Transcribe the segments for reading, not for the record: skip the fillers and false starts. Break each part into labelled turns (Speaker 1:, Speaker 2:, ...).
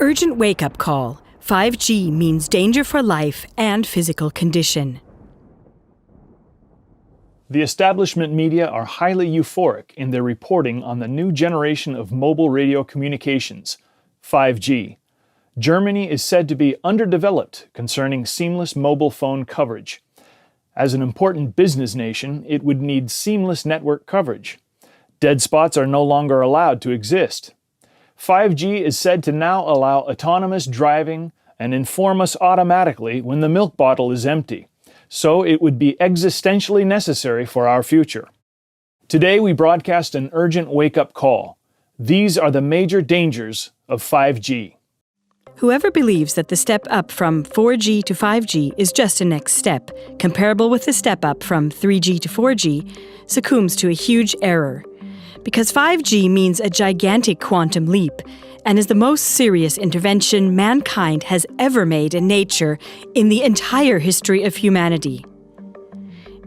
Speaker 1: Urgent wake-up call. 5G means danger for life and physical condition.
Speaker 2: The establishment media are highly euphoric in their reporting on the new generation of mobile radio communications, 5G. Germany is said to be underdeveloped concerning seamless mobile phone coverage. As an important business nation, it would need seamless network coverage. Dead spots are no longer allowed to exist. 5G is said to now allow autonomous driving and inform us automatically when the milk bottle is empty. So it would be existentially necessary for our future. Today we broadcast an urgent wake-up call. These are the major dangers of 5G.
Speaker 1: Whoever believes that the step up from 4G to 5G is just a next step, comparable with the step up from 3G to 4G, succumbs to a huge error. Because 5G means a gigantic quantum leap and is the most serious intervention mankind has ever made in nature in the entire history of humanity.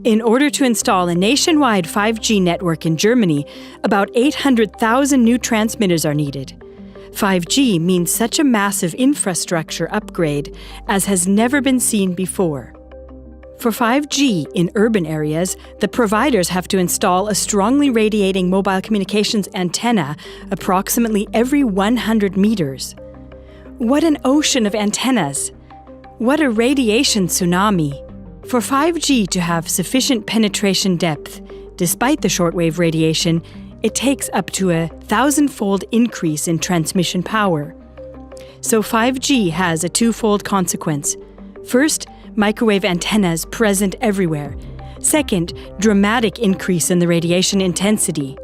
Speaker 1: In order to install a nationwide 5G network in Germany, about 800,000 new transmitters are needed. 5G means such a massive infrastructure upgrade as has never been seen before. For 5G in urban areas, the providers have to install a strongly radiating mobile communications antenna approximately every 100 meters. What an ocean of antennas! What a radiation tsunami! For 5G to have sufficient penetration depth, despite the shortwave radiation, it takes up to a 1,000-fold increase in transmission power. So 5G has a twofold consequence. First, microwave antennas present everywhere. Second, dramatic increase in the radiation intensity.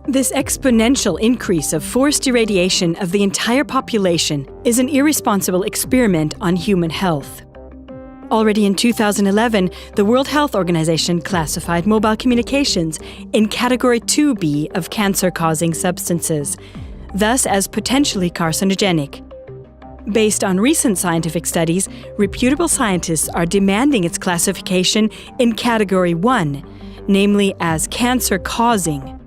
Speaker 1: This exponential increase of forced irradiation of the entire population is an irresponsible experiment on human health. Already in 2011, the World Health Organization classified mobile communications in Category 2B of cancer-causing substances, thus as potentially carcinogenic. Based on recent scientific studies, reputable scientists are demanding its classification in Category 1, namely as cancer-causing.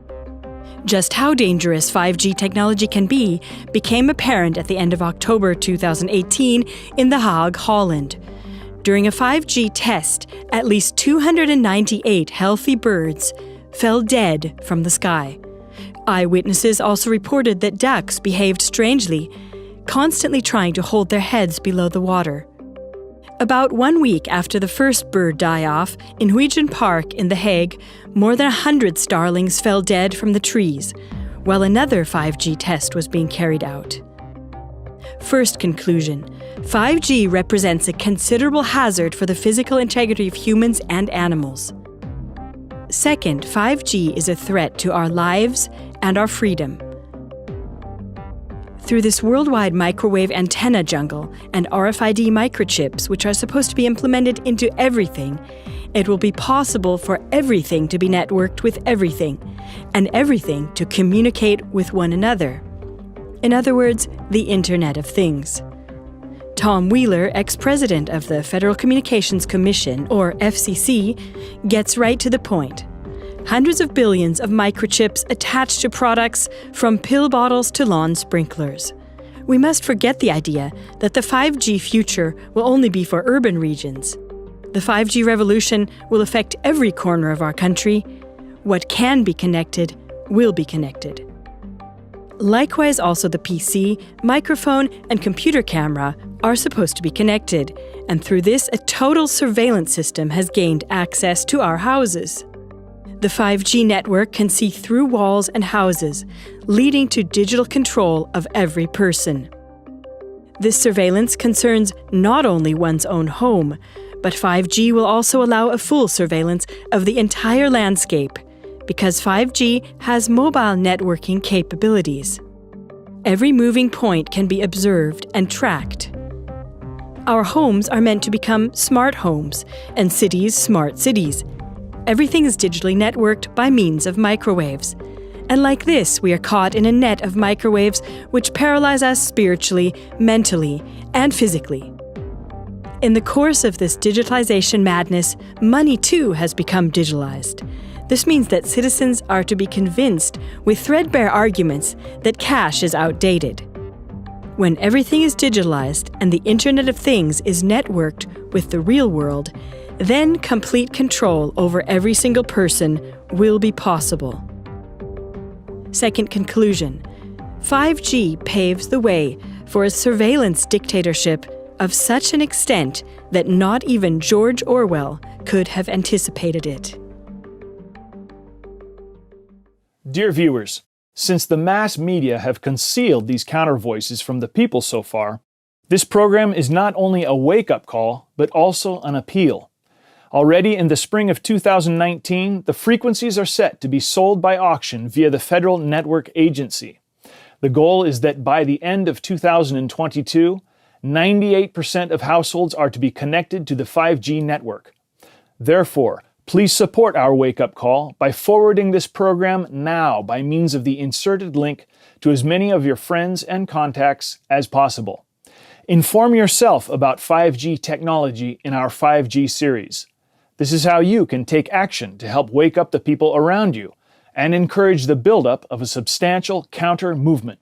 Speaker 1: Just how dangerous 5G technology can be became apparent at the end of October 2018 in The Hague, Holland. During a 5G test, at least 298 healthy birds fell dead from the sky. Eyewitnesses also reported that ducks behaved strangely, constantly trying to hold their heads below the water. About 1 week after the first bird die-off, in Huygens Park in The Hague, more than 100 starlings fell dead from the trees, while another 5G test was being carried out. First conclusion: 5G represents a considerable hazard for the physical integrity of humans and animals. Second, 5G is a threat to our lives and our freedom. Through this worldwide microwave antenna jungle and RFID microchips, which are supposed to be implemented into everything, it will be possible for everything to be networked with everything, and everything to communicate with one another. In other words, the Internet of Things. Tom Wheeler, ex-president of the Federal Communications Commission, or FCC, gets right to the point. Hundreds of billions of microchips attached to products from pill bottles to lawn sprinklers. We must forget the idea that the 5G future will only be for urban regions. The 5G revolution will affect every corner of our country. What can be connected will be connected. Likewise, also the PC, microphone, and computer camera are supposed to be connected, and through this, a total surveillance system has gained access to our houses. The 5G network can see through walls and houses, leading to digital control of every person. This surveillance concerns not only one's own home, but 5G will also allow a full surveillance of the entire landscape, because 5G has mobile networking capabilities. Every moving point can be observed and tracked. Our homes are meant to become smart homes, and cities smart cities. Everything is digitally networked by means of microwaves. And like this, we are caught in a net of microwaves which paralyze us spiritually, mentally, and physically. In the course of this digitalization madness, money too has become digitalized. This means that citizens are to be convinced with threadbare arguments that cash is outdated. When everything is digitalized and the Internet of Things is networked with the real world, then complete control over every single person will be possible. Second conclusion, 5G paves the way for a surveillance dictatorship of such an extent that not even George Orwell could have anticipated it.
Speaker 2: Dear viewers, since the mass media have concealed these counter voices from the people so far, this program is not only a wake-up call, but also an appeal. Already in the spring of 2019, the frequencies are set to be sold by auction via the Federal Network Agency. The goal is that by the end of 2022, 98% of households are to be connected to the 5G network. Therefore, please support our wake-up call by forwarding this program now by means of the inserted link to as many of your friends and contacts as possible. Inform yourself about 5G technology in our 5G series. This is how you can take action to help wake up the people around you and encourage the buildup of a substantial counter-movement.